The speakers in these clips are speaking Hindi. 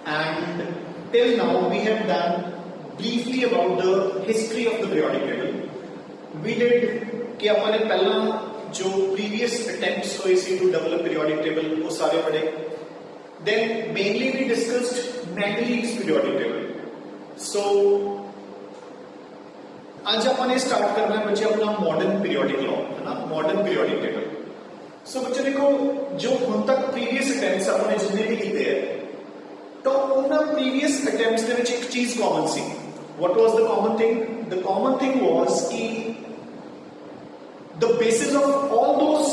and till now we have done briefly about the history of the periodic table. We did कि अपने पहला जो previous attempts हुए सी to develop periodic table वो सारे पढ़े. Then mainly we discussed Mendeleev's periodic table. So आज अपने स्टार्ट करना है बच्चे अपना मॉडर्न पीरियोडिक लॉ है ना, मॉडर्न पीरियोडिक टेबल. सो बच्चे देखो जो हम तक प्रीवियस अटेम्प्ट्स अपने जितने भी कीते हैं तो उन प्रीवियस अटेम्प्ट्स ਦੇ ਵਿੱਚ ਇੱਕ ਚੀਜ਼ ਕਾਮਨ ਸੀ. What was the common thing? The common thing was कि the basis of all those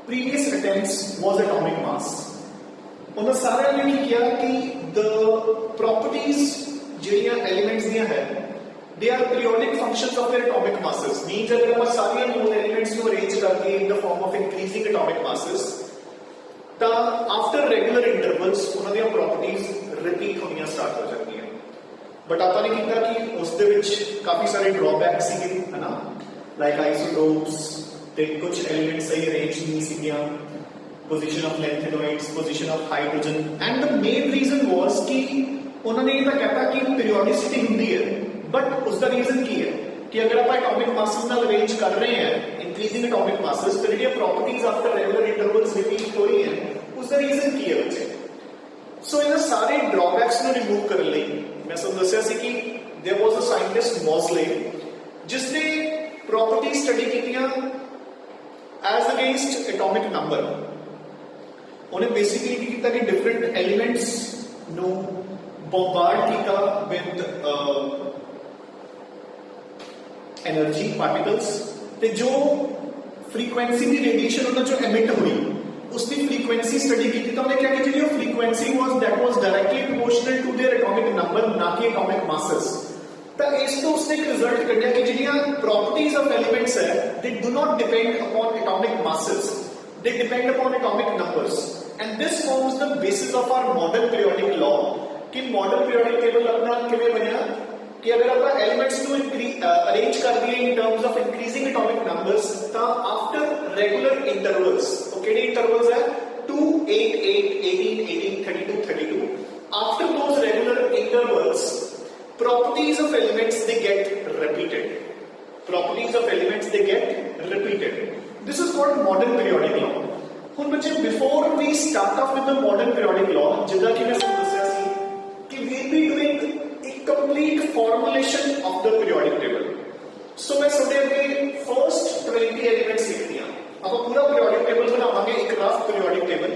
previous attempts was atomic mass. उन्होंने सारे ने ਕੀ किया कि द प्रॉपर्टीज ਜਿਹੜੀਆਂ एलिमेंट्स ਦੀਆਂ है they are periodic functions of their atomic masses. Means अगर हम सारे known elements को arrange करके in the form of increasing atomic masses तो after regular intervals उन्होंने ਦੀਆਂ properties repeat होनियां start हो जाती हैं. But ਆਪਾਂ ने किया कि उस दे विच काफी सारे drawbacks सीगे है ना, like isotopes ते कुछ elements सही arrange नहीं सीगियां, position of lanthanoids, position of hydrogen, and the main reason was कि उन्होंने ये कहता कि periodicity होती है. बट उसका रीजन की है कि अगर आप एटॉमिक मासेस नाल अरेंज कर रहे हैं इंक्रीजिंग एटॉमिक मासेस तो जो properties after regular intervals repeat हो रही हैं उसका रीजन की है बच्चे. सो इन सारे ड्रॉबैक्स को रिमूव करने लिए मैं सब दसिया सी कि there was a scientist Moseley जिसने प्रॉपर्टी स्टडी कीतियां एज अगेंस्ट एटॉमिक नंबर. उन्हें बेसिकली की कीता कि डिफरेंट एलिमेंट्स नो बॉम्बार्ड कीता विद एनर्जी पार्टिकल्स ते जो फ्रीक्वेंसी दी रेडिएशन उन्हें जो एमिट हुई उसकी फ्रीक्वेंसी स्टडी की तो उन्हें क्या की जो frequency was that was directly proportional to their atomic number ना कि एटॉमिक मासेस. तो इस तो उसने एक रिजल्ट कढ़िया कि जिहड़ियां प्रॉपर्टीज ऑफ एलिमेंट्स है they do not depend upon atomic masses, they depend upon atomic numbers. And this forms the basis of our modern periodic law. कि मॉडर्न पीरियोडिक टेबल अपना किवें बनिया कि अगर आप एलिमेंट्स को अरेंज कर दिए in terms of increasing atomic numbers तो after regular intervals okay intervals है 2 8 8 18 18 32 32 after those regular intervals properties of elements they get repeated. Properties of elements they get repeated. This is called modern periodic law. हुन बच्चे before we start off with the modern periodic law जिदा कि मैं दस्या सी कि we be doing complete formulation of the periodic table. So मैं सोचे कि first 20 elements लिख दिया. अब पूरा periodic table बनावांगे एक rough periodic table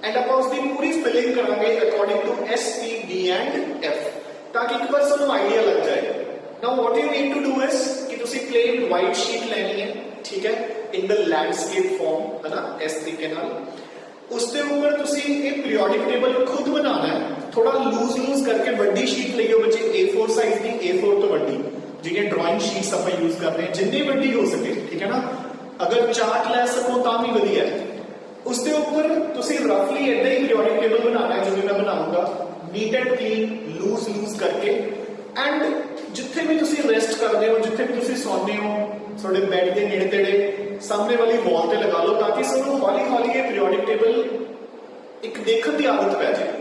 and अब उसकी पूरी filling करांगे according to S, P, D and F ताकि एक बार सबको idea लग जाए. Now what you need to do is कि तुसी plain white sheet लेनी है, ठीक है, in the landscape form है ना, S तरीके नाल. उसके ऊपर तुसी एक पीरियोडिक टेबल खुद बनाना है. थोड़ा लूज करके बड़ी शीट लियो बच्चे A4 साइज की, A4 तो बड़ी जिन्हें ड्राइंग शीट्स आप यूज कर रहे हैं जितनी बड़ी हो सके, ठीक है ना. अगर चार्ट ले सको तो भी वधिया है. उसके ऊपर तुसी रफली ऐसा ही पीरियोडिक टेबल बनाना है जो भी मैं बनाऊंगा, नीट एंड क्लीन, लूज करके. एंड जिथे भी तुसी रेस्ट करते हो, जिथे भी तुसी सोने हो, थोड़े बेड के नेड़े तेड़े सामने वाली वॉल पे लगा लो ताकि सबको हौली हौली ये पीरियोडिक टेबल एक देखने की आदत पै जाए.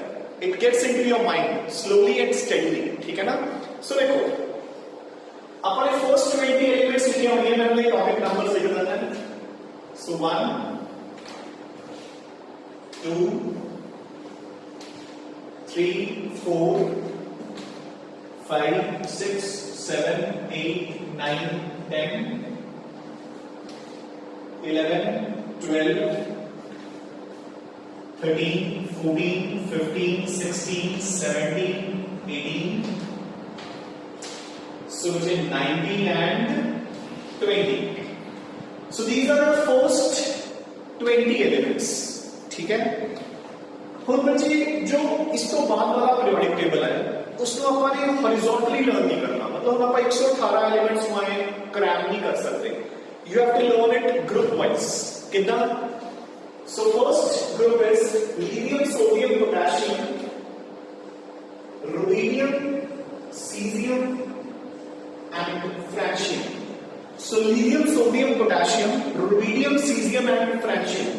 It gets into your mind slowly and steadily, ठीक है ना. सो देखो अपने फर्स्ट 20 एलिमेंट्स लिखे होंगे, मैं अपने टॉपिक नंबर लिख देता है. सो 1 2 3 4 5 6 7 8 9 10 11 12 13 14 15 16 17 18 so 19 and 20. So these are the first 20 elements, ठीक है. हुन बच्चे जो इस तो बाद वाला पीरियोडिक टेबल है उसको अपने हॉरिजॉन्टली लर्न नहीं करना. मतलब हम 118 एलिमेंट्स में क्रैम नहीं कर सकते. You have to learn it group wise. कितना? So first group is lithium, sodium, potassium, rubidium, cesium, and francium. So lithium, sodium, potassium, rubidium, cesium, and francium.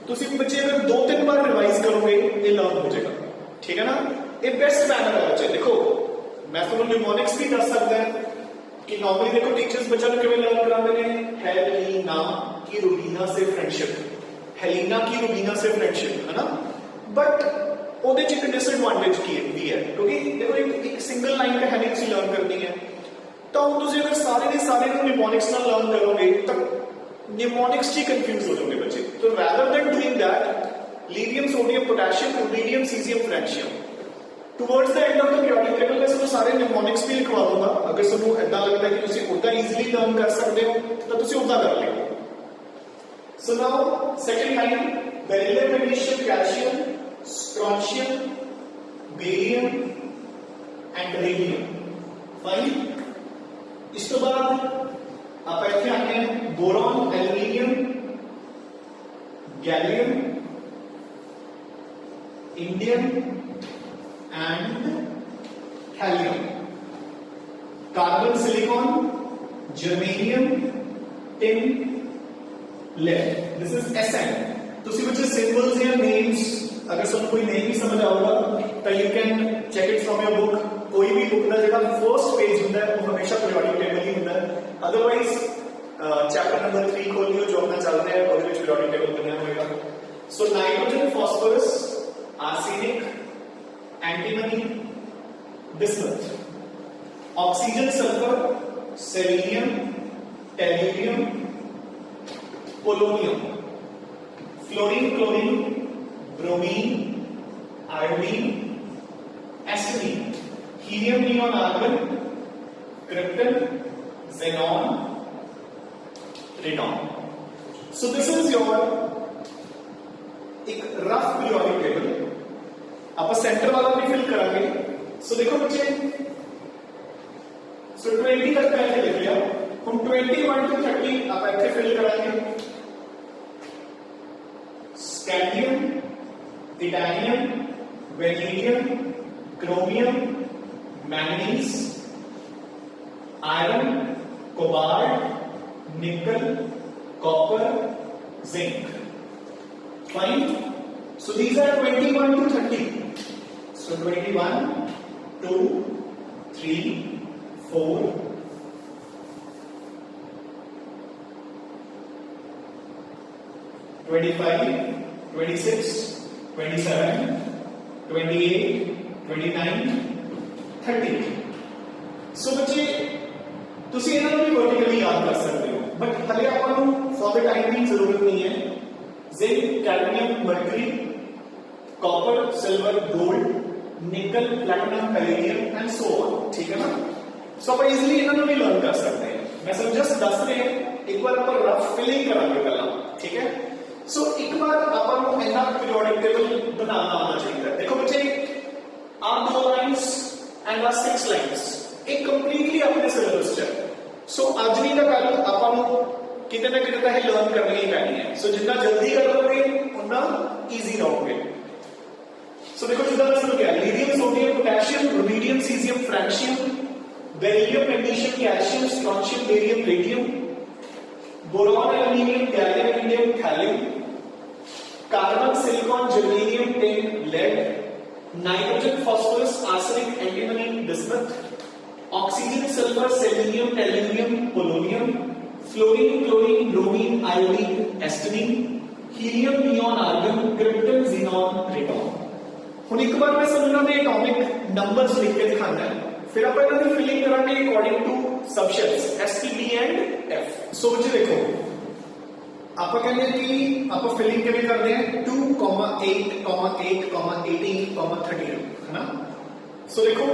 तो सिर्फ बच्चे अगर 2-3 बार रिवाइज करोगे ये लर्न हो जाएगा, ठीक है ना. ये बेस्ट मैनर है बच्चे। देखो मैं तुम्हें निमोनिक्स भी दस सकता है कि नॉर्मली देखो टीचर्स बच्चों को किਵੇਂ लर्न कराते हैं, हेलिना की रुबीना से फ्रेंडशिप, हेलिना की रुबीना से फ्रेंडशिप, है ना। बट ਉਹਦੇ ਚ ਇੱਕ डिसएडवांटेज ਕੀ ਵੀ ਹੈ, ਕਿਉਂਕਿ ਦੇਖੋ ਇੱਕ ਸਿੰਗਲ ਲਾਈਨ ਤੇ ਹੈਡਿੰਗ ਤੁਸੀਂ ਲਰਨ ਕਰਨੀ ਹੈ, ਤਾਂ ਹੁਣ ਤੁਸੀਂ ਅਗਰ ਸਾਰੇ ਦੇ ਸਾਰੇ ਨੂੰ ਨਿਮੋਨਿਕਸ ਨਾਲ ਲਰਨ ਕਰੋਗੇ ਤਾਂ ਨਿਮੋਨਿਕਸ ਚ ਹੀ ਕੰਫਿਊਜ਼ ਹੋ ਜਾਓਗੇ ਬੱਚੇ। तो rather than doing that, lithium, sodium, potassium, rubidium, cesium, francium, towards the end of the periodic table मैं ਤੁਹਾਨੂੰ ਸਾਰੇ ਨਿਮੋਨਿਕਸ ਵੀ ਲਿਖਵਾ ਦੂੰਗਾ। ਅਗਰ ਤੁਹਾਨੂੰ ਇਦਾਂ ਲੱਗਦਾ ਕਿ ਤੁਸੀਂ ਉਦਾਂ ਈਜ਼ੀਲੀ ਲਰਨ ਕਰ ਸਕਦੇ ਹੋ ਤਾਂ ਤੁਸੀਂ ਉਦਾਂ ਕਰ ਲਿਓ। So now second line, beryllium, magnesium, calcium, strontium, barium and radium, fine। इस तो बाद आप ऐसे आते हैं boron, aluminium, gallium, indium and thallium, carbon, silicon, germanium, tin, lead. This is SN. ਤੁਸੀਂ ਕੁਝ ਸਿੰਬल्स या नेम्स अगर ਤੁਹਾਨੂੰ ਕੋਈ नेम नहीं समझ ਆਊਗਾ ਤਾਂ you can check it from your book. कोई भी बुक ਦਾ ਜਿਹੜਾ ਫਰਸਟ ਪੇਜ ਹੁੰਦਾ ਹੈ ਉਹ ਹਮੇਸ਼ਾ ਪੀਰੀਓਡਿਕ ਟੇਬਲ ਹੀ ਹੁੰਦਾ ਹੈ। ਅਦਰਵਾਈਜ਼ ਚੈਪਟਰ ਨੰਬਰ 3 ਖੋਲ ਲਿਓ ਜੋ ਆਪਣਾ ਚੱਲ ਰਿਹਾ ਹੈ, ਉਹਦੇ ਵਿੱਚ ਪੀਰੀਓਡਿਕ ਟੇਬਲ ਬਣਿਆ ਹੋਏਗਾ। So nitrogen, phosphorus, arsenic, antimony, bismuth, oxygen, sulphur, selenium, tellurium, polonium, fluorine, chlorine, bromine, iodine, astatine, helium, neon, argon, krypton, xenon, radon। So this is your एक रफ पीरियोडिक टेबल। आप सेंटर वाला भी फिल करांगे। सो देखो बच्चे, सो 20 तक पहले लिख लिया, हम 21 to 30 आप ऐसे फिल कराएंगे। Scandium, titanium, vanadium, chromium, manganese, iron, cobalt, nickel, copper, zinc. Fine. So these are 21 to 30. So 21, 2, 3, 4, 25, 26, 27, 28, 29, 30. So बच्चे तुसी ਇਹਨਾਂ ਨੂੰ ਵੀ वर्टिकली याद कर सकते हो, बट हले ਆਪਾਂ ਨੂੰ for the time being ਜ਼ਰੂरत नहीं है। Zinc, cadmium, mercury, copper, silver, gold, nickel, platinum, palladium and so on. ठीक है ना। सो आप इजीली इन्होंने भी लर्न कर सकते हैं। मैं सब जस्ट दस रहे हैं, एक बार आप रफ फिलिंग करांगे पहला। ठीक है। सो एक बार अपन ऐसा पीरियोडिक टेबल बनाना आना चाहिए। देखो बच्चे, आप 2 लाइंस एंड 6 लाइंस एक कंप्लीटली अपने सिलेबस च। सो आज नहीं तो कल अपन कितने ना कितने है लर्न करनी ही पैनी है। सो जितना जल्दी कर लोगे उतना इजी रहोगे। सो देखो जितना शुरू किया, lithium, sodium, potassium, rubidium, caesium, francium, beryllium, magnesium, calcium, strontium, barium, radium, boron, aluminium, gallium, indium, thallium, carbon, silicon, germanium, tin, lead, nitrogen, phosphorus, arsenic, antimony, bismuth, oxygen, sulphur, selenium, tellurium, polonium, fluorine, chlorine, bromine, iodine, astatine, helium, neon, argon, krypton, xenon, radon। ਹੁਣ ਇੱਕ ਵਾਰ ਮੈਂ ਤੁਹਾਨੂੰ ਦੇ ਐਟॉमिक ਨੰਬਰਸ ਲਿਖ ਕੇ ਦਿਖਾਣਾ ਹੈ, ਫਿਰ ਆਪਾਂ ਇਹਨਾਂ ਦੀ ਫਿਲਿੰਗ ਕਰਾਂਗੇ according to subshells S, T, D and F। So ਬੱਚੇ ਦੇਖੋ, ਆਪਾਂ ਕਹਿੰਦੇ ਕਿ ਆਪਾਂ ਫਿਲਿੰਗ ਕਿਵੇਂ ਕਰਦੇ ਹਾਂ 2,8,1,18,32 ਹੈ ਨਾ। ਸੋ ਦੇਖੋ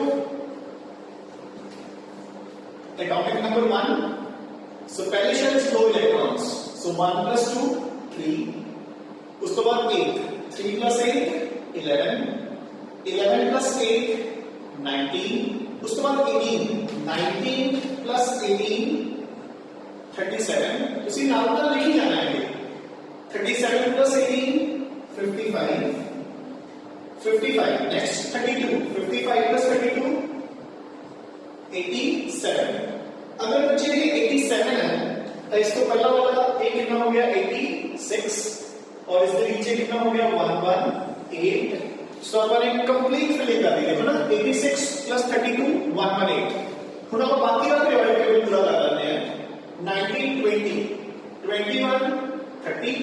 एटॉमिक नंबर 1। सो पहले शेल 2 इलेक्ट्रॉन्स। सो 1 plus 2 3, उसके बाद 8, 3 plus 8 11, 11 plus 8 19, उसके बाद 18, 19 plus 18 37। उसी नाम का लिखी जाना है। 37 plus 18 55, 55 नेक्स्ट 32, 55 plus 32 87। अगर बच्चे ये 87 है तो इसको पहला वाला ये कितना हो गया 86 और इसके नीचे कितना हो गया 118 सो अपन कंप्लीट फिलिंग कर दी देखो ना 86 प्लस 32 118 हुन आप बाकी का पीरियोडिक टेबल पूरा कर लेते हैं 19 20 21 30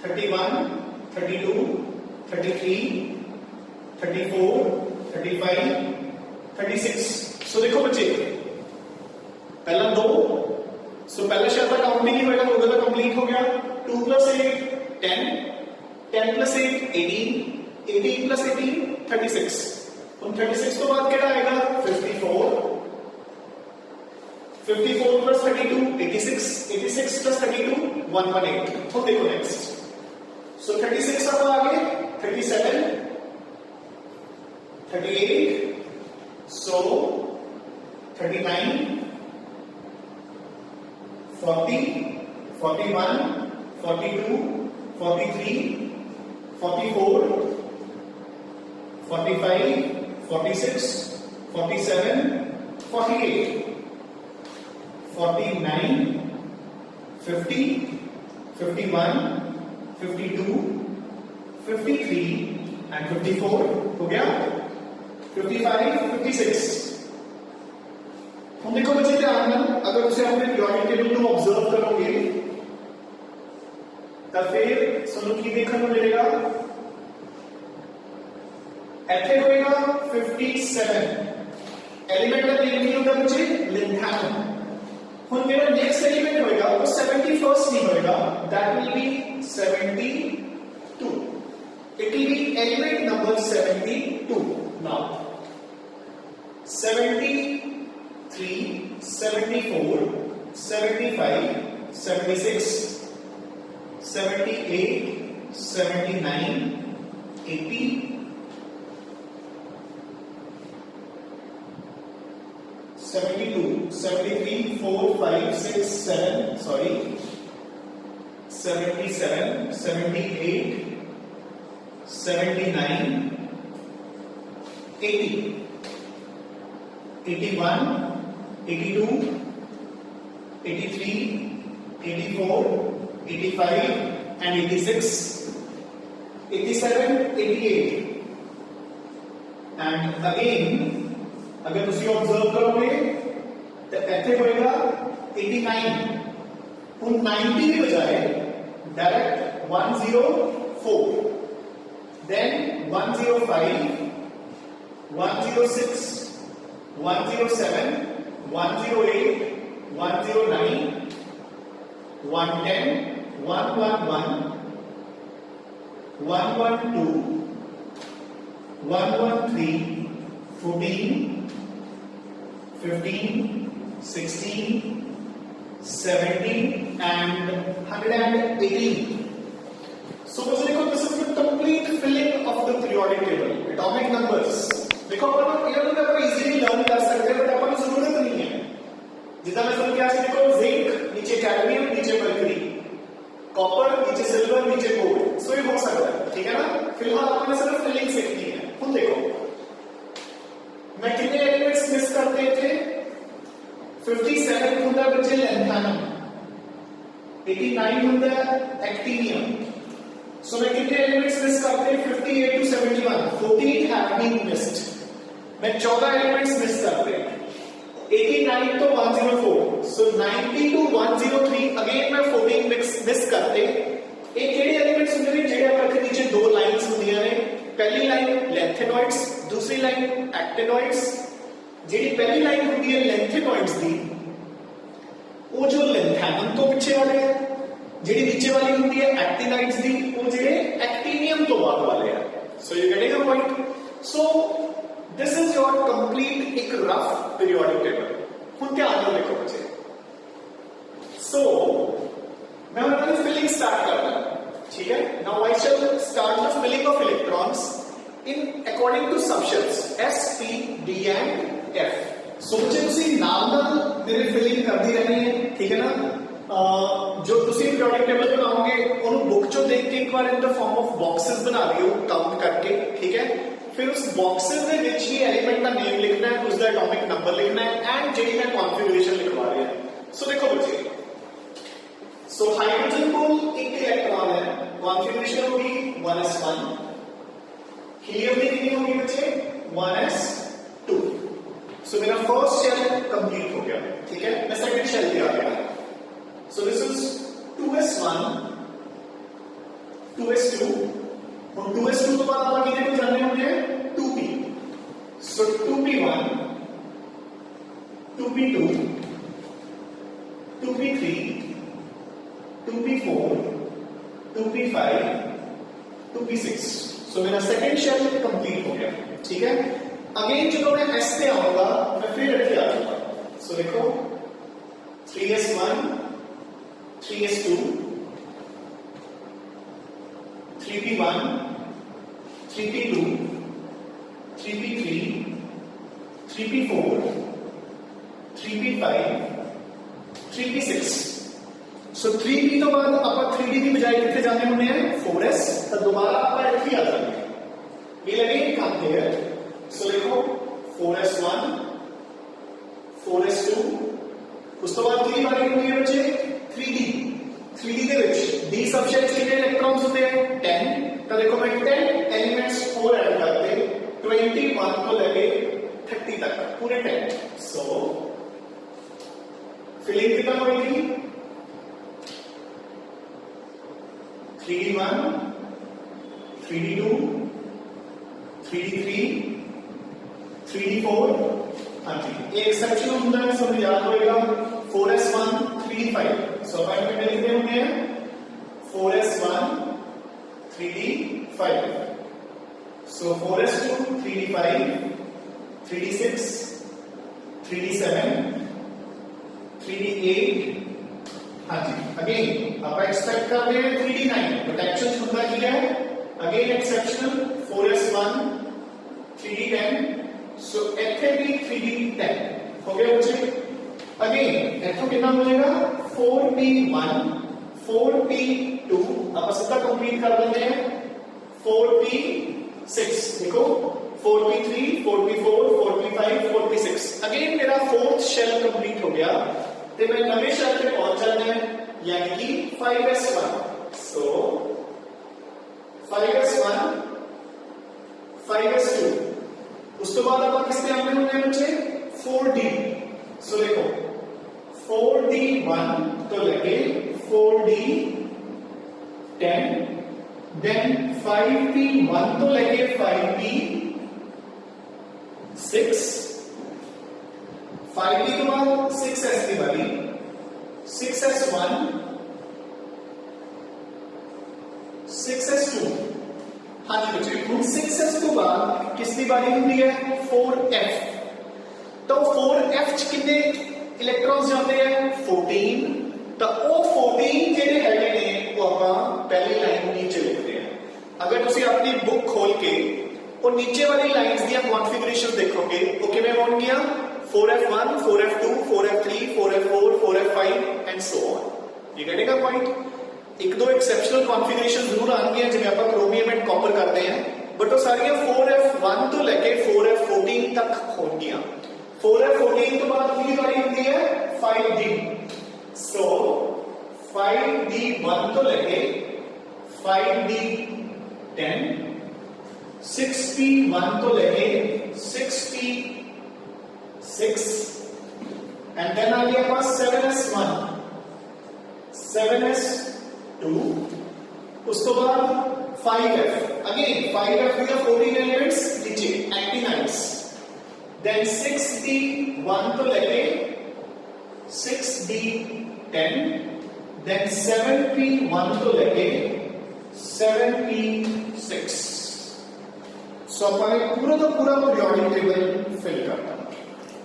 31 32 33 34 35 36 सो देखो बच्चे पहला 2 सो पहले शब्द का काउंटिंग ही होगा होगा तो कंप्लीट हो गया 2 प्लस 8 10 10 प्लस 8 18 18 प्लस 18 36 उन 36 तो बाद क्या आएगा 54 54 प्लस 32 86 86 प्लस 32 118 तो देखो नेक्स्ट सो 36 अब आगे 37 38 so 39 40 41 42 43 44 45 46 47 48 49 50 51 52 53 and 54 हो गया 55 56 हम देखो बच्चे ध्यान में अगर उसे अपने पीरियोडिक टेबल को ऑब्जर्व करोगे तब फिर सुनो की देखने को मिलेगा ऐसे होएगा 57 एलिमेंट का नेम नहीं होगा बच्चे लिंथैनम हुन मेरा नेक्स्ट एलिमेंट होएगा वो 71st नहीं होएगा that will be 72 it will be element number 72 now 73 74 75 76 78 79 80 72 73 4 5 6 7 sorry 77 78 79 80 81 82 83 84 85 and 86 87 88 and again अगर तुसी ऑब्जर्व करोगे तो ऐसे होएगा 89 उन 90 के बजाय direct 104 then 105 106 107 108 109 110 111 112 113 14 15 16 17 and 118 so this is the complete filling of the periodic table atomic numbers देखो अपन ये तो आप इजीली लर्न कर सकते हैं बट अपन को जरूरत नहीं है जितना मैं समझ गया देखो जिंक नीचे कैडमियम नीचे मरकरी कॉपर नीचे सिल्वर नीचे गोल्ड सो ये हो सकता है ठीक है ना फिलहाल आपने सिर्फ फिलिंग सीखनी है खुद देखो मैं कितने एलिमेंट्स मिस करते थे 57 होता है बच्चे लैंथैनम 89 होता है एक्टिनियम सो मैं कितने एलिमेंट्स मिस करते हैं 58 to 71 14 हैव बीन मिस्ड मैं 14 एलिमेंट्स मिस करते हैं 89 तो 104 सो 90 to 103 अगेन मैं 14 मिस करते एक केड़े एलिमेंट्स ਹੁੰਦੇ ਨੇ ਜਿਹੜੇ ਆਪਾਂ के नीचे दो लाइंस ਹੁੰਦੀਆਂ ਨੇ पहली लाइन लैंथेनॉइड्स दूसरी लाइन एक्टिनॉइड्स ਜਿਹੜੀ पहली लाइन ਹੁੰਦੀ है लैंथेनॉइड्स ਦੀ ਉਹ जो लैंथैनम ਤੋਂ ਪਿੱਛੇ ਵਾਲੇ ਹੈ ਜਿਹੜੀ नीचे वाली ਹੁੰਦੀ है एक्टिनाइड्स ਦੀ ਉਹ ਜਿਹੜੇ एक्टिनियम ਤੋਂ ਬਾਅਦ ਵਾਲੇ ਹੈ so you getting a point so this is your complete एक रफ पीरियोडिक टेबल ਹੁਣ ਧਿਆਨ ਨਾਲ ਦੇਖੋ ਬੱਚੇ सो मैं अपनी फिलिंग स्टार्ट करता हूं ठीक है now I shall start the filling of electrons in according to subshells S P D and F so मुझे तुसी नाम नाल मेरे फिलिंग करदी रहनी है ठीक है ना जो तुसी पीरियोडिक टेबल बनाओगे ਉਹਨੂੰ बुक चो देख के एक बार in the form of boxes बना लियो काउंट करके ठीक है फिर उस बॉक्सेस ਦੇ ਵਿੱਚ ਹੀ एलिमेंट का नेम लिखना है उसका एटॉमिक नंबर लिखना है एंड ਜਿਹੜੀ मैं कॉन्फ़िगरेशन लिखवा रहा है सो देखो बच्चे सो हाइड्रोजन को एक इलेक्ट्रॉन है कॉन्फ़िगरेशन होगी 1s1 हीलियम की कितनी होगी बच्चे 1s2। सो मेरा फर्स्ट शेल कंप्लीट हो गया, ठीक है। मैं सेकंड शेल पे आ गया। सो दिस इज 2s1 2s2 और 2s2 तो बाद आप कितने को जानने होंगे 2p। सो 2p1 2p2 2p3 2p4 2p5 2p6। सो मेरा सेकंड शेल कंप्लीट हो गया, ठीक है। अगेन जब मैं एस पे आऊंगा मैं फिर रखे आ जाऊंगा। सो देखो 3s1 3s2 3p1 3p2 3p3 3p4 3p5 3p6। सो 3p तो बाद आप 3d की बजाय कितने जाने होने हैं 4s, तो दोबारा आप एफ आ जाएंगे। we'll again come here। सो देखो 4s1 4s2 उस तो बाद कितनी बारी होनी है बच्चे 3d ਦੇ ਵਿੱਚ d सबसेट्स कितने इलेक्ट्रॉन्स होते हैं 10। तो देखो मैं 10 एलिमेंट्स 4 ऐड करते 21 को लेके 30 तक पूरे 10। सो फिलिंग कितना होगी 3d1 3d2 3d3 3d4। हाँ जी, एक एक्सेप्शन होता है सब याद होएगा 4s1 3d5। सो फाइव में लिखते होंगे 4s1 3d5। सो 4s2 3d5 3d6 3d7 3d8। हाँ जी, अगेन आप एक्सपेक्ट कर रहे हैं 3d9 बट एक्चुअल होता क्या है अगेन एक्सेप्शनल 4s1 3d10। सो इथे भी 3d10 हो गया बच्चे। अगेन इथों कितना मिलेगा 4p1 4p2 आप सीधा कंप्लीट कर देते हैं 4p6। देखो 4p3 4p4 4p5 4p6। Again मेरा फोर्थ शेल कंप्लीट हो गया तो मैं नवे शेल पे पहुंच जाना है यानी कि 5s1। सो 5s1 5s2 उस तो बाद आप किससे आने होंगे बच्चे 4d। सो देखो 4d1 तो लगे 4d10 देन 5p1 तो लगे 5p6 5d के बाद 6s की बारी 6s1 6s2। हाँ जी बच्चे 6s के बाद किसकी बारी होती है 4f। तो 4f च कितने इलेक्ट्रॉन्स जाते हैं 14। तो वो 14 ਜਿਹੜੇ ਹੈਗੇ ਨੇ ਉਹ ਆਪਾਂ पहली लाइन नीचे लिखते हैं। अगर तुसी अपनी बुक खोल के और नीचे वाली लाइंस ਦੀਆਂ कॉन्फ़िगरेशन देखोगे वो किਵੇਂ ਹੋਣਗੀਆਂ 4f1 4f2 4f3 4f4 4f5 and so on. ये कटेगा पॉइंट। एक दो एक्सेप्शनल कॉन्फ़िगरेशन जरूर आएंगे जिन्हें आप क्रोमियम एंड कॉपर करते हैं बट वो सारियां 4f1 तो लेके 4f14 तक होंगियां। 4f14 तो बाद कितनी बारी होती है 5d। सो 5d1 तो लेके 5d10 6p1 तो लेके 6p6 एंड देन आ गया पास 7s1 7s2 उस तो बाद 5f again 5f with 14 elements नीचे actinides then 6d1 तो लेके 6d10 then 7p1 तो लेके 7p6। सो अपन पूरा का पूरा पीरियोडिक टेबल फिल करता है।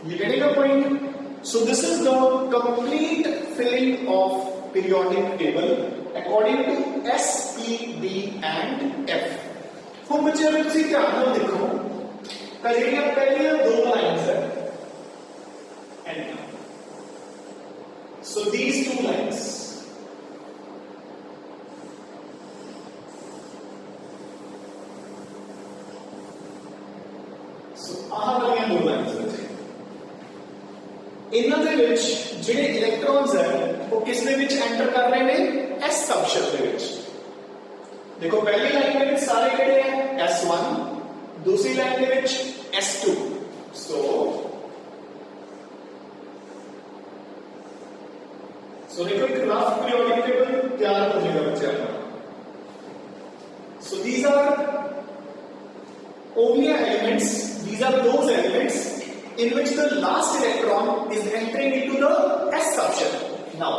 ये कहने का point. So this is the complete filling of periodic table according to S, P, D and F। ਹੁਣ ਬੱਚੇ ਅਗਰ ਤੁਸੀਂ ਧਿਆਨ ਨਾਲ ਦੇਖੋ ਤਾਂ ਜਿਹੜੀਆਂ ਪਹਿਲੀਆਂ ਦੋ ਲਾਈਨਸ ਹੈ and so these two lines so ਆਹ ਵਾਲੀਆਂ ਦੋ ਲਾਈਨਸ ਬੱਚੇ ਇਹਨਾਂ ਦੇ ਵਿੱਚ ਜਿਹੜੇ ਇਲੈਕਟ੍ਰॉन्स ਹੈ वो किस में विच एंटर कर रहे हैं एस सबशेल दे विच। देखो पहली लाइन में सारे किहड़े हैं S1 दूसरी लाइन के विच S2 सो देखो एक रफ पीरियोडिक टेबल तैयार हो जाएगा बच्चे का। So these are only elements, these are those elements in which the last electron is entering into the S subshell. Now,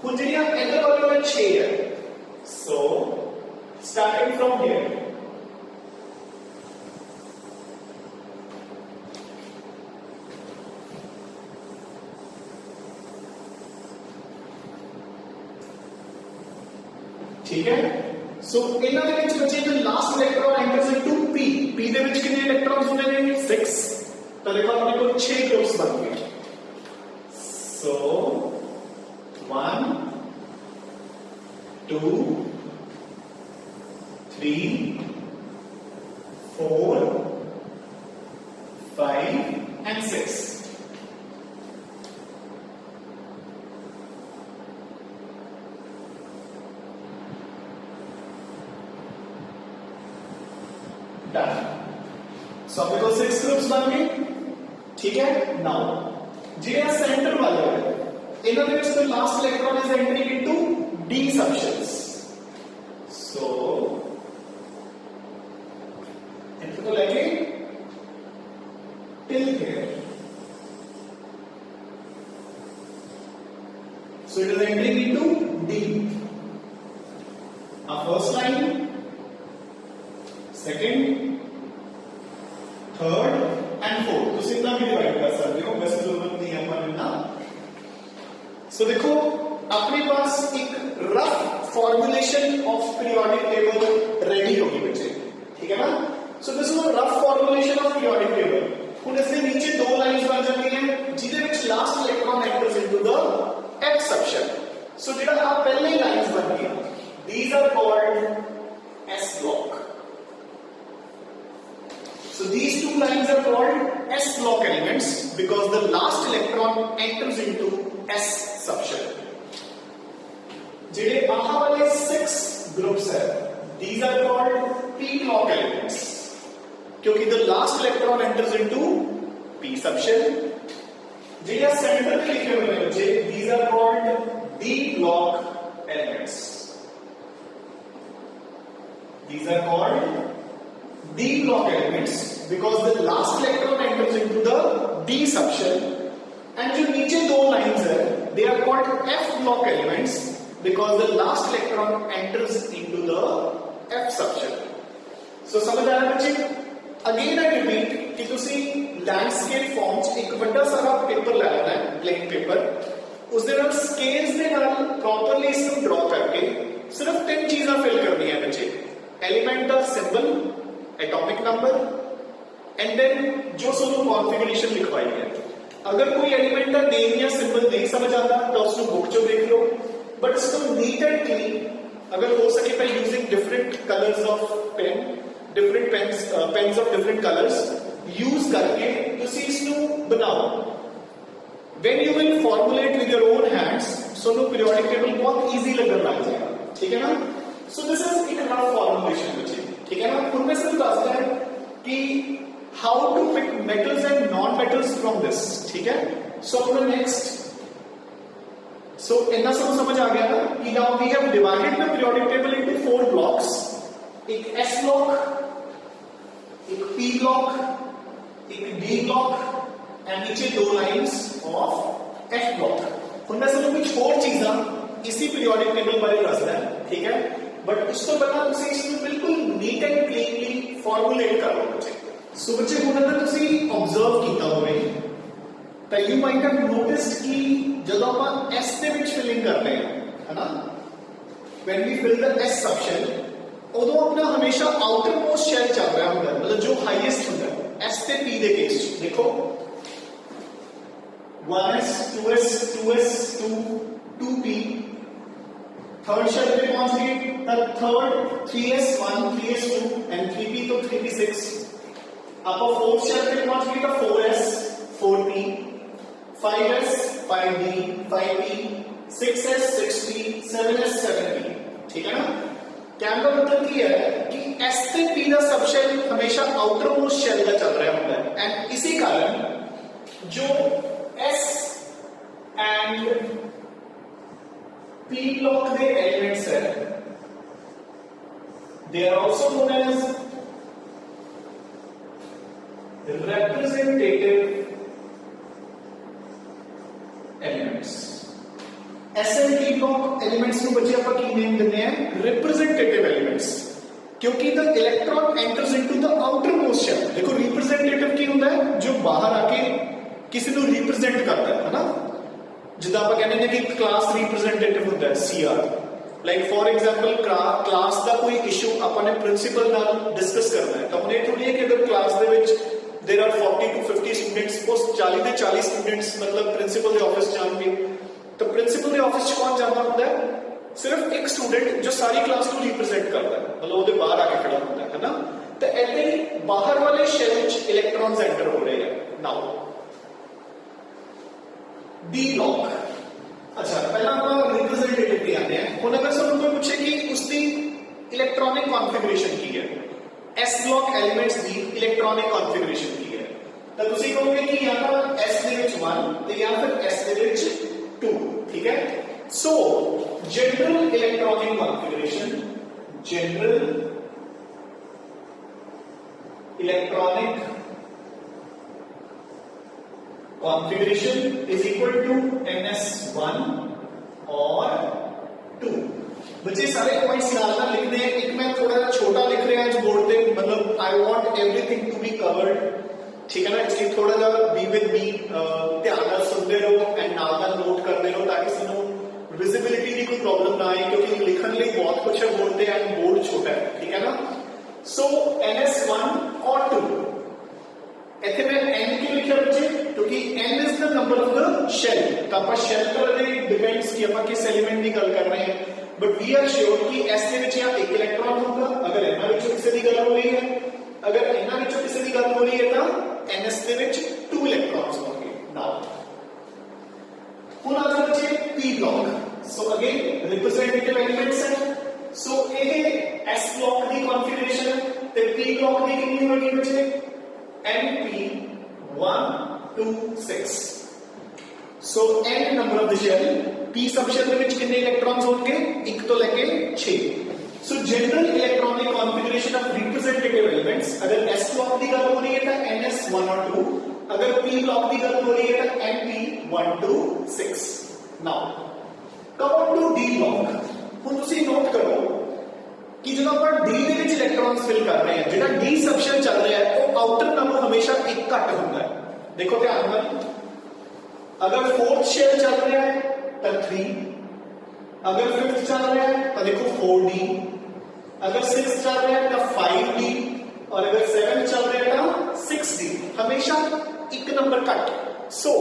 Kunjariya enter value है 6 है. So, starting from here. ठीक है? So ਇਹਨਾਂ ਦੇ ਵਿੱਚ ਬੱਚੇ the last electron enters into P. P ਦੇ ਵਿੱਚ ਕਿੰਨੇ ਇਲੈਕਟ੍ਰॉन्स ਹੁੰਦੇ ਨੇ 6 ਤਾਂ ਦੇਖੋ ਆਪਣੇ ਕੋਲ 6 ਗਰੁੱਪਸ ਬਣ ਗਏ। So 1 2 3 4 5 and 6 done. So आपके पास 6 ग्रुप्स बन गए। ठीक है? Now ਜਿਹੜਾ सेंटर वाला है इन्हों ਦੇ ਵਿੱਚ the last electron is entering into D subshells. So इनको तो लेके till here. So it is entering into D. Our first line, second, third and fourth तो सिंगल भी डिवाइड कर सकते हो, वैसे जरूरत नहीं है अपन ना। सो देखो अपने पास एक rough formulation of periodic table ready होगी बच्चे। ठीक है ना? So this is a rough formulation of periodic table. ਹੁਣ इसके नीचे दो लाइंस बन जाती हैं जिहदे विच last electron enters into the F subshell. So जेड़ा आ पहले लाइंस बन गई these are called S block. So these two lines are called S block elements because the last electron enters into S subshell. जेडे आहा वाले 6 groups है these are called P block elements क्योंकि the last electron enters into P subshell. जेडे सेंटर पे लिखे हुए हैं बच्चे these are called D block elements. These are called D block elements because the last electron enters into the D subshell and जो नीचे दो lines है they are called F block elements because the last electron enters into the F subshell. So समझ आया बच्चे? Again I repeat कि तुसी landscape form च एक बड़ा सारा पेपर ले लेना है plain paper उसदे नाल scales दे नाल properly इसको draw करके सिर्फ 3 चीज़ां fill करनी है बच्चे। Element का symbol, atomic number and then जो सोनू कॉन्फ़िगरेशन लिखवाई है। अगर कोई एलिमेंट का नेम या सिंबल नहीं समझ आता तो उसको बुक चो देख लो बट इसको नीट एंड क्लीन अगर हो सके तो using different colours of pen different pens of different colours use करके तुसी इसको बनाओ। When you will formulate with your own hands सोनू पीरियोडिक टेबल बहुत इजी लगने लग जाएगा। ठीक है ना? सो दिस इज एक रफ फॉर्मुलेशन बच्चे। ठीक है ना? उनमें से बताता है कि how to pick metals and non metals from this. ठीक है? सो अपना नेक्स्ट सो इतना सब समझ आ गया ना कि now we have divided the periodic table into 4 blocks, एक S ब्लॉक, एक P ब्लॉक, एक D ब्लॉक एंड नीचे दो लाइंस ऑफ F ब्लॉक। उनमें से कुछ और चीज़ां इसी पीरियोडिक टेबल बारे दसदा है। ठीक है? बट उसको पता तुसी इसको बिल्कुल नीट एंड क्लीनली फॉर्मुलेट कर लो बच्चे। सो बच्चे हुण अगर तुसी ऑब्जर्व कीता होवे ਤਾਂ यू माइट हैव नोटिस्ड कि जब आप S ਦੇ ਵਿੱਚ ਫਿਲਿੰਗ ਕਰਦੇ ਹਾਂ है ना when we fill the S subshell ਉਦੋਂ ਆਪਣਾ ਹਮੇਸ਼ਾ ਆਊਟਰ ਮੋਸਟ ਸ਼ੈਲ ਚੱਲ ਰਿਹਾ ਹੁੰਦਾ मतलब जो हाईएस्ट ਹੁੰਦਾ S ਤੇ P ਦੇ ਕੇਸ ਚ ਦੇਖੋ 1s 2s 2s 2 2p third shell पे पहुंच गए तब third 3s1 3s2 and 3p तो 3p6 अब फोर्थ शेल पे पहुंच गए तो 4s 4p 5s 5d 5p 6s 6p 7s 7p। ठीक है ना? कहने का मतलब ये है कि S से P का सबशेल हमेशा हमेशा आउटर मोस्ट शेल का चल रहा होता है एंड इसी कारण जो S एंड P ब्लॉक के एलिमेंट्स है they are also known as representative elements S and P block elements ਨੂੰ ਬੱਚੇ ਆਪਾਂ ਕੀ ਨੇਮ ਦਿੰਦੇ ਆ representative elements क्योंकि the electron enters into the outermost shell देखो representative ਕੀ ਹੁੰਦਾ ਹੈ जो बाहर आके किसी ਨੂੰ represent करता है ना ਜਿੱਦਾਂ ਆਪਾਂ ਕਹਿੰਦੇ ਨੇ ਕਿ class representative ਹੁੰਦਾ ਹੈ CR like for example class ਦਾ ਕੋਈ issue ਆਪਾਂ ਨੇ principal ਨਾਲ discuss करना है ਤਾਂ ਉਹਨੇ ਥੋੜੀ ਹੈ ਕਿ ਅਗਰ class ਦੇ ਵਿੱਚ there are 40 to 50 students ਉਸ 40 ਦੇ 40 students मतलब principal ਦੇ office ਜਾਣਗੇ ਤਾਂ principal ਦੇ office 'ਚ ਕੌਣ ਜਾਂਦਾ ਹੁੰਦਾ ਹੈ ਸਿਰਫ ਇੱਕ ਸਟੂਡੈਂਟ ਜੋ ਸਾਰੀ ਕਲਾਸ ਨੂੰ ਰਿਪਰੈਜ਼ੈਂਟ ਕਰਦਾ ਹੈ ਮਤਲਬ ਉਹਦੇ ਬਾਹਰ ਆ ਕੇ ਖੜਾ ਹੁੰਦਾ ਹੈ ਨਾ ਤਾਂ ਐਦਾਂ ਹੀ ਬਾਹਰ ਵਾਲੇ ਸ਼ੈਲ ਵਿੱਚ ਇਲੈਕਟ੍ਰੋਨਸ ਐਂਟਰ ਹੋ ਰਹੇ ਆ ਨਾਓ ਡੀ ਬਲੌਕ ਅੱਛਾ ਪਹਿਲਾਂ ਆਪਾਂ ਰਿਪਰੈਜ਼ੈਂਟੇਟਿਵ ਤੇ ਆਉਂਦੇ ਆ ਹੁਣ ਅਗਰ ਸਾਨੂੰ ਕੋਈ ਪੁੱਛੇ ਕਿ ਉਸ ਦੀ ਇਲੈਕਟ੍ਰੋਨਿਕ ਕਨਫੀਗਰੇਸ਼ਨ ਕੀ ਹੈ S block elements ਦੀ ਇਲੈਕਟ੍ਰੋਨਿਕ ਕਨਫੀਗਰੇਸ਼ਨ ਕੀ ਹੈ ਤਾਂ ਤੁਸੀਂ ਕਹੋਗੇ ਕਿ ਜਾਂ ਤਾਂ S ਦੇ ਵਿੱਚ 1 ਤੇ ਜਾਂ ਫਿਰ S ਦੇ ਵਿੱਚ 2 ਠੀਕ ਹੈ so general electronic configuration general electronic configuration is equal to ns1 or 2 बच्चे सारे पॉइंट्स नाल लिखने हैं एक मैं थोड़ा छोटा लिख रहा है बोर्ड पे मतलब I want everything to be covered ठीक है ना इसलिए थोड़ा सा बी विद मी ध्यान नाल सुनते रहो एंड नाल नोट करते रहो ताकि सानू विजिबिलिटी की कोई प्रॉब्लम ना आए क्योंकि लिखने लिए बहुत कुछ है बोर्ड पे एंड बोर्ड छोटा है ठीक है ना सो ns1 और 2 इथे मैं n क्यों लिखा बच्चे क्योंकि n is the number of the shell तो आप शेल पर डिपेंड्स कि आप किस एलिमेंट की गल कर रहे हैं बट वी आर श्योर कि S ਦੇ ਵਿੱਚ ਜਾਂ ਇੱਕ ਇਲੈਕਟ੍ਰੋਨ ਹੋਊਗਾ ਅਗਰ ਇਹਨਾਂ ਵਿੱਚੋਂ ਕਿਸੇ ਦੀ ਗੱਲ ਹੋ ਰਹੀ ਹੈ ਅਗਰ ਇਹਨਾਂ ਵਿੱਚੋਂ ਕਿਸੇ ਦੀ ਗੱਲ ਹੋ ਰਹੀ ਹੈ ਤਾਂ NS ਦੇ ਵਿੱਚ 2 ਇਲੈਕਟ੍ਰੋਨਸ ਹੋਣਗੇ ਨਾਓ ਹੁਣ ਆ ਜਾਓ ਬੱਚੇ P ਬਲੌਕ ਸੋ ਅਗੇਨ ਰਿਪਰੈਜ਼ੈਂਟੇਟਿਵ ਐਲੀਮੈਂਟਸ ਹੈ ਸੋ ਇਹ S ਬਲੌਕ ਦੀ ਕਨਫੀਗਰੇਸ਼ਨ ਤੇ P ਬਲੌਕ ਦੀ ਕਿੰਨੀ ਹੋਣੀ ਬੱਚੇ NP 1 2 6 so n number of the shell p subshell ਦੇ ਵਿੱਚ ਕਿੰਨੇ ਇਲੈਕਟ੍ਰੋਨਸ ਹੋਣਗੇ 1 ਤੋਂ ਲੈ ਕੇ 6 so general electronic configuration of representative elements अगर s block ਦੀ ਗੱਲ ਹੋ ਰਹੀ ਹੈ ਤਾਂ ns1 और 2 अगर p block ਦੀ ਗੱਲ ਹੋ ਰਹੀ ਹੈ ਤਾਂ np 1 2 6 now come on to d block ਹੁਣ ਤੁਸੀਂ ਨੋਟ ਕਰੋ ਕਿ ਜਦੋਂ ਆਪਾਂ d ਦੇ ਵਿੱਚ ਇਲੈਕਟ੍ਰੋਨਸ ਫਿਲ ਕਰ ਰਹੇ ਹਾਂ ਜਿਹੜਾ d subshell ਚੱਲ ਰਿਹਾ ਹੈ ਉਹ ਆਊਟਰ ਨਾਲੋਂ ਹਮੇਸ਼ਾ ਇੱਕ ਘੱਟ ਹੁੰਦਾ ਹੈ ਦੇਖੋ ਧਿਆਨ ਨਾਲ अगर फोर्थ शेल चल रहा है तो 3 अगर फिफ्थ चल रहा है तो देखो 4d अगर सिक्स्थ चल रहा है तो 5d और अगर सेवेंथ चल रहा है तो 6d हमेशा एक नंबर कट सो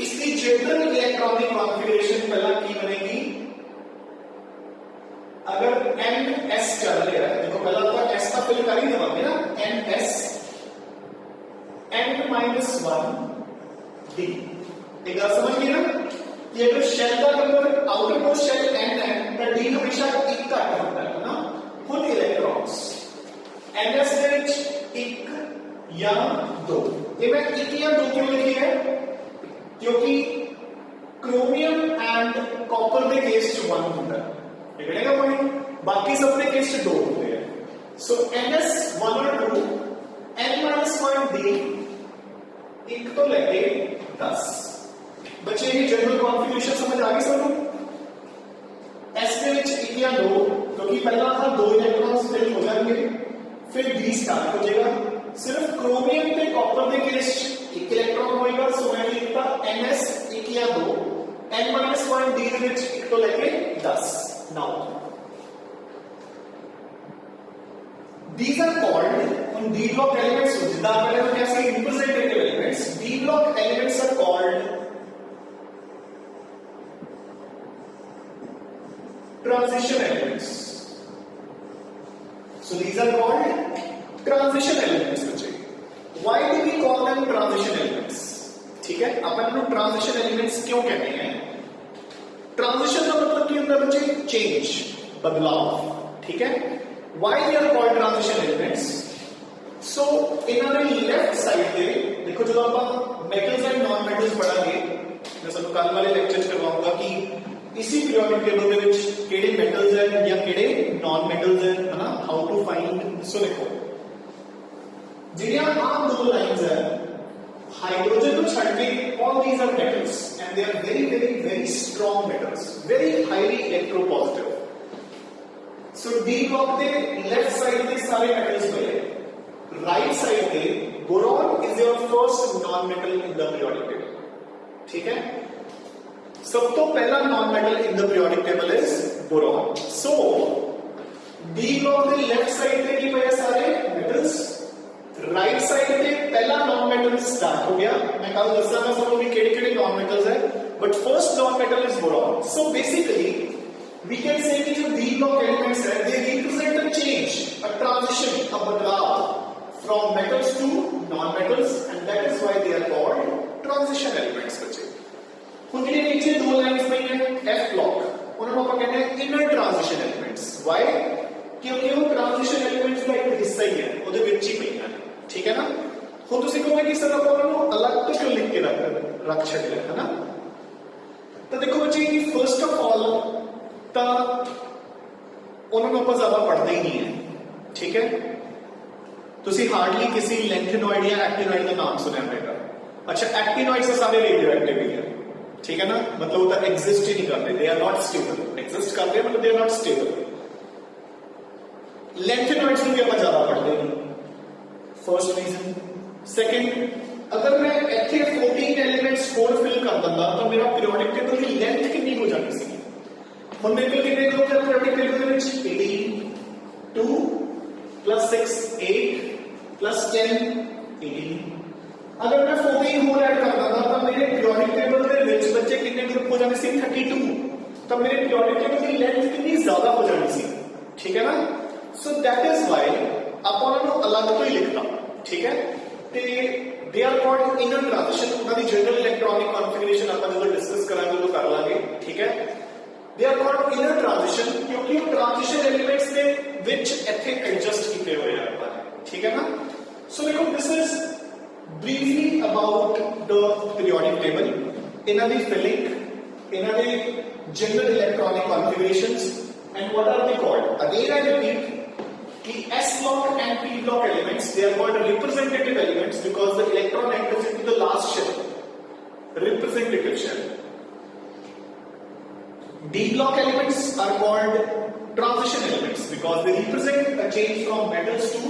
इसकी जनरल इलेक्ट्रॉनिक कॉन्फ़िगरेशन पहला की बनेगी अगर ns चल रहा है देखो पहला तो s का फिल कर ही देवांगे ना ns n-1 d एक बात समझ गए ना कि अगर शेल का number outermost shell n है तो d हमेशा एक का होता है ना फुल इलेक्ट्रॉन्स ns ਦੇ ਵਿੱਚ 1 या 2 ये मैं 1 या 2 क्यों लिखी है क्योंकि क्रोमियम एंड कॉपर के केस च 1 होता है ठीक है पॉइंट बाकी सब के केस च 2 होते हैं सो ns 1 और 2 n-1 d 1 तो लेके 10 बच्चे ये जनरल कॉन्फ़िगरेशन समझ आ गई सबको S के ਵਿੱਚ 1 या 2 क्योंकि पहला था 2 इलेक्ट्रॉन्स फिल हो जाएंगे फिर D स्टार्ट हो जाएगा सिर्फ क्रोमियम ਤੇ कॉपर ਦੇ केस 1 इलेक्ट्रॉन होएगा सो मैं लिखता NS 1 या 2 n-1 D ਦੇ ਵਿੱਚ 1 ਤੋਂ ਲੈ ਕੇ 10 now these are called on D block elements जिदा पहले मैं कैसे representative elements D block elements are called transition elements so these are called transition elements बच्चे why do we call them transition elements ठीक है अपन इनको transition elements क्यों कहते हैं transition का मतलब क्या होता है बच्चे change बदलाव ठीक है why they are called transition elements सो इन्होंने लेफ्ट साइड पे देखो जो आप मेटल्स एंड नॉन मेटल्स पढ़ांगे मैं सब कल वाले लेक्चर करवाऊंगा कि इसी पीरियोडिक टेबल ਦੇ ਵਿੱਚ ਕਿਹੜੇ मेटल्स है या ਕਿਹੜੇ नॉन मेटल्स है ना हाउ टू फाइंड सो देखो ਜਿਹੜੀਆਂ ਆਹ ਦੋ ਲਾਈਨਸ ਹੈ हाइड्रोजन तो छड़ के all these are metals and they are very very very strong metals very highly electropositive so D block ਦੇ left side ਤੇ ਸਾਰੇ metals ਪਏ right side ਤੇ boron is your first non metal in the periodic table ठीक है सब तो पहला non metal in the periodic table is boron so D block ਦੇ left side ਤੇ ਕੀ ਪਏ ਸਾਰੇ metals राइट साइड पे पहला नॉन मेटल स्टार्ट हो गया मैं कल दसांगा सबको भी केड़े-केड़े नॉन मेटल्स है but first non metal is boron so basically we can say कि जो डी ब्लॉक एलिमेंट्स है they represent a change a transition a बदलाव from metals to non metals and that is why they are called transition elements बच्चे हुन जे नीचे दो लाइंस में है एफ ब्लॉक उन्हें हम कहते हैं इनर ट्रांजिशन एलिमेंट्स व्हाई क्योंकि वो ट्रांजिशन एलिमेंट्स का एक हिस्सा ही है ਉਹਦੇ ਵਿੱਚ ਹੀ ਪਈਆਂ ठीक है ना ਹੁਣ ਤੁਸੀਂ ਕਹੋਗੇ ਕਿ ਸਰ ਆਪਾਂ ਉਹਨੂੰ ਅਲੱਗ ਤੋਂ ਕਿਉਂ ਲਿਖ ਕੇ ਰੱਖ ਛੱਡਿਆ ਹੈ ਨਾ ਤਾਂ ਦੇਖੋ ਬੱਚੇ ਫਰਸਟ ਆਫ ਆਲ ਤਾਂ ਉਹਨਾਂ ਨੂੰ ਆਪਾਂ ਜ਼ਿਆਦਾ ਪੜ੍ਹਦੇ ਹੀ ਨਹੀਂ ਹੈ ਠੀਕ ਹੈ ਤੁਸੀਂ ਹਾਰਡਲੀ ਕਿਸੇ ਲੈਂਥਨੋਇਡ ਜਾਂ ਐਕਟਿਨੋਇਡ ਦਾ ਨਾਮ ਸੁਣਿਆ ਹੋਵੇਗਾ ਅੱਛਾ ਐਕਟਿਨੋਇਡਸ ਤਾਂ ਸਾਰੇ ਰੇਡੀਓ ਐਕਟਿਵ ਹੀ ਹੈ ਠੀਕ ਹੈ ਨਾ ਮਤਲਬ ਉਹ ਤਾਂ ਐਗਜ਼ਿਸਟ ਹੀ ਨਹੀਂ ਕਰਦੇ they are not stable exist ਕਰਦੇ ਮਤਲਬ ਦੇ ਆਰ ਨਾਟ ਸਟੇਬਲ ਲੈਂਥਨੋਇਡਸ ਨੂੰ ਵੀ ਆਪਾਂ ਜ਼ਿਆਦਾ ਪੜ੍ਹਦੇ ਨਹੀਂ फर्स्ट रीजन सेकंड अगर मैं इथे 14 एलिमेंट्स 4 फिल कर दिंदा तो मेरा पीरियोडिक टेबल की लेंथ कितनी हो जानी सी हुन मेरे को कितने लोग है पीरियोडिक टेबल दे विच 18 2 + 6 8 + 10 18 अगर मैं 14 होर ऐड कर दिंदा तो मेरे पीरियोडिक टेबल दे विच बच्चे कितने ग्रुप हो जाने सी 32 तो मेरे पीरियोडिक टेबल की लेंथ कितनी ज्यादा हो जानी सी ठीक है ना सो दैट इज व्हाई ਆਪਾਂ ਉਹਨਾਂ ਨੂੰ ਅਲੱਗ ਤੋਂ ਹੀ ਲਿਖਤਾ ਠੀਕ ਹੈ ਤੇ they are called inner transition ਉਹਨਾਂ ਦੀ ਜਨਰਲ ਇਲੈਕਟ੍ਰੋਨਿਕ ਕਨਫੀਗਰੇਸ਼ਨ ਆਪਾਂ ਜਦੋਂ ਡਿਸਕਸ ਕਰਾਂਗੇ ਉਹ ਕਰ ਲਾਂਗੇ ਠੀਕ ਹੈ they are called inner transition ਕਿਉਂਕਿ ਉਹ ਟ੍ਰਾਂਜੀਸ਼ਨ ਐਲੀਮੈਂਟਸ ਦੇ ਵਿੱਚ ਇੱਥੇ ਐਡਜਸਟ ਕੀਤੇ ਹੋਏ ਆ ਆਪਾਂ ਠੀਕ ਹੈ ਨਾ ਸੋ ਦੇਖੋ this is briefly about the periodic table ਇਹਨਾਂ ਦੀ ਫਿਲਿੰਗ ਇਹਨਾਂ ਦੇ general electronic configurations and what are they called again I repeat कि S block and P block elements they are called representative elements because the electron enters into the last shell representative shell D block elements are called transition elements because they represent a change from metals to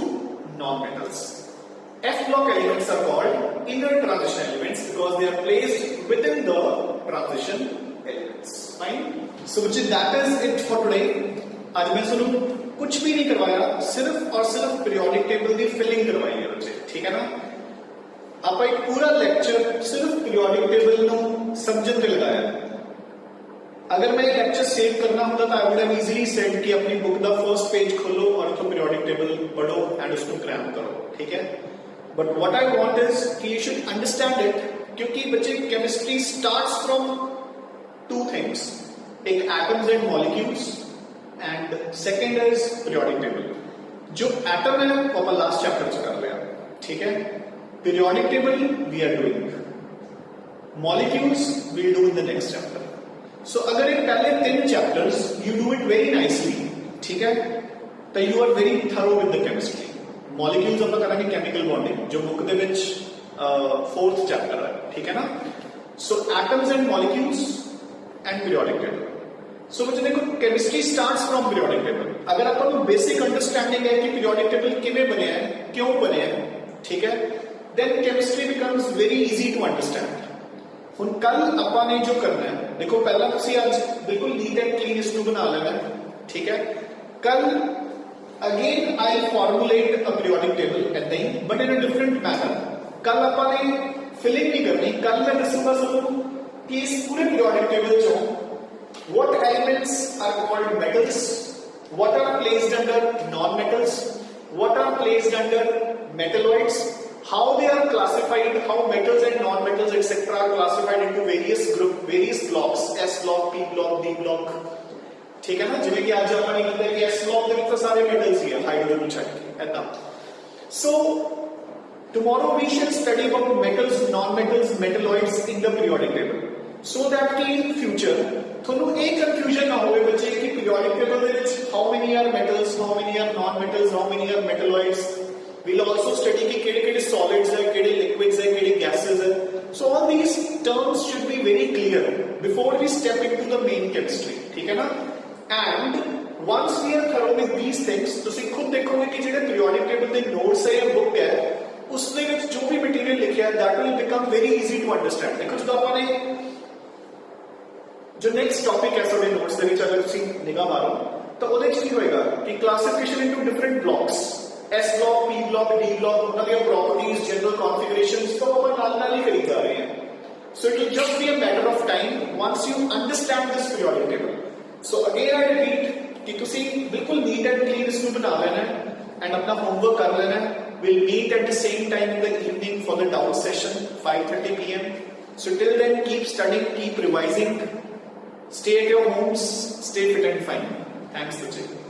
non metals F block elements are called inner transition elements because they are placed within the transition elements fine so which is that is it for today आज मैं सुनूं कुछ भी नहीं करवाया सिर्फ और सिर्फ पीरियोडिक टेबल की फिलिंग करवाई है बच्चे ठीक है ना आप एक पूरा लेक्चर सिर्फ पीरियोडिक टेबल नु समझन ते लगाया अगर मैं लेक्चर सेव करना होता तो I would have easily said कि अपनी बुक दा फर्स्ट पेज खोलो और उसको पीरियोडिक टेबल पढ़ो एंड उसको क्रैम करो ठीक है but what I want is कि यू शुड अंडरस्टैंड इट क्योंकि बच्चे chemistry starts from two things एक atoms and molecules and second is periodic table जो atom है वो अपन लास्ट चैप्टर से कर रहे हैं ठीक है periodic table we are doing molecules we'll do in the next chapter so अगर ये पहले 3 chapters you do it very nicely ठीक है तो you are very thorough with the chemistry molecules अपन करेंगे chemical bonding जो बुक दे विच 4th chapter है ठीक है ना so atoms and molecules and periodic table सो बच्चे देखो chemistry starts from periodic table अगर आपको बेसिक अंडरस्टैंडिंग है कि पीरियोडिक टेबल किਵੇਂ बने हैं क्यों बने हैं ठीक है then chemistry becomes very easy to understand हुन कल ਆਪਾਂ ਨੇ जो करना है देखो पहला ਤੁਸੀਂ आज बिल्कुल नीट एंड क्लीन इसको बना लेना ठीक है कल again I formulate a periodic table at the but in a different manner कल ਆਪਾਂ ਨੇ फिलिंग नहीं करनी कल मैं दसूंगा सबको कि इस पूरे पीरियोडिक टेबल चों what elements are called metals what are placed under non-metals what are placed under metalloids how they are classified how metals and non-metals etc are classified into various blocks S block P block D block ठीक है ना जिਵੇਂ कि आज ਆਪਾਂ ਨੇ ਕੀਤਾ कि S block ਦੇ ਵਿੱਚ ਤਾਂ ਸਾਰੇ metals ਹੀ ਆ ਹਾਈਡਰੋਜਨ ਛੱਡ ਕੇ ਐਦਾਂ So tomorrow we shall study about metals, non-metals, metalloids in the periodic table, so that in future ਤੁਹਾਨੂੰ ਇਹ confusion ਨਾ ਹੋਵੇ ਬੱਚੇ ਕਿ periodic table ਦੇ ਵਿੱਚ how many are metals, how many are non-metals, how many are metalloids. We'll also study कि किहड़े solids है, किहड़े liquids है, किहड़े gases है. So all these terms should be very clear before we step into the main chemistry. ठीक है ना? And once we are thorough with these things, ਤੁਸੀਂ खुद देखोगे कि ਜਿਹੜੇ periodic table ਦੇ notes है या book है, उसमें जो भी material लिखा है, that will become very easy to understand. देखो ਜਦੋਂ ਆਪਾਂ ने जो नेक्स्ट टॉपिक है ਸਾਡੇ ਨੋਟਸ ਦੇ ਵਿੱਚ ਅਗਰ ਤੁਸੀਂ ਨਿਗਾਹ ਮਾਰੋ ਤਾਂ ਉਹਦੇ ਵਿੱਚ ਕੀ ਹੋਏਗਾ ਕਿ classification into different blocks S block, P block, D block, ਉਹਨਾਂ ਦੀਆਂ ਪ੍ਰੋਪਰਟੀਜ਼, ਜਨਰਲ ਕਨਫਿਗਰੇਸ਼ਨਸ ਤੋਂ ਆਪਾਂ ਨਾਲ ਹੀ ਕਰੀ ਜਾ ਰਹੇ ਹਾਂ. So it will just be a matter of time once you understand this periodic table. So again I repeat कि ਤੁਸੀਂ ਬਿਲਕੁਲ ਨੀਟ ਐਂਡ ਕਲੀਨ ਇਸ ਨੂੰ ਬਣਾ ਲੈਣਾ ਹੈ ਐਂਡ ਆਪਣਾ ਹੋਮਵਰਕ ਕਰ ਲੈਣਾ ਹੈ. We'll meet at the same time in the evening for the doubt session 5:30 p.m. So till then keep studying, keep revising. Stay at your homes, stay fit and fine. Thanks, Vijay.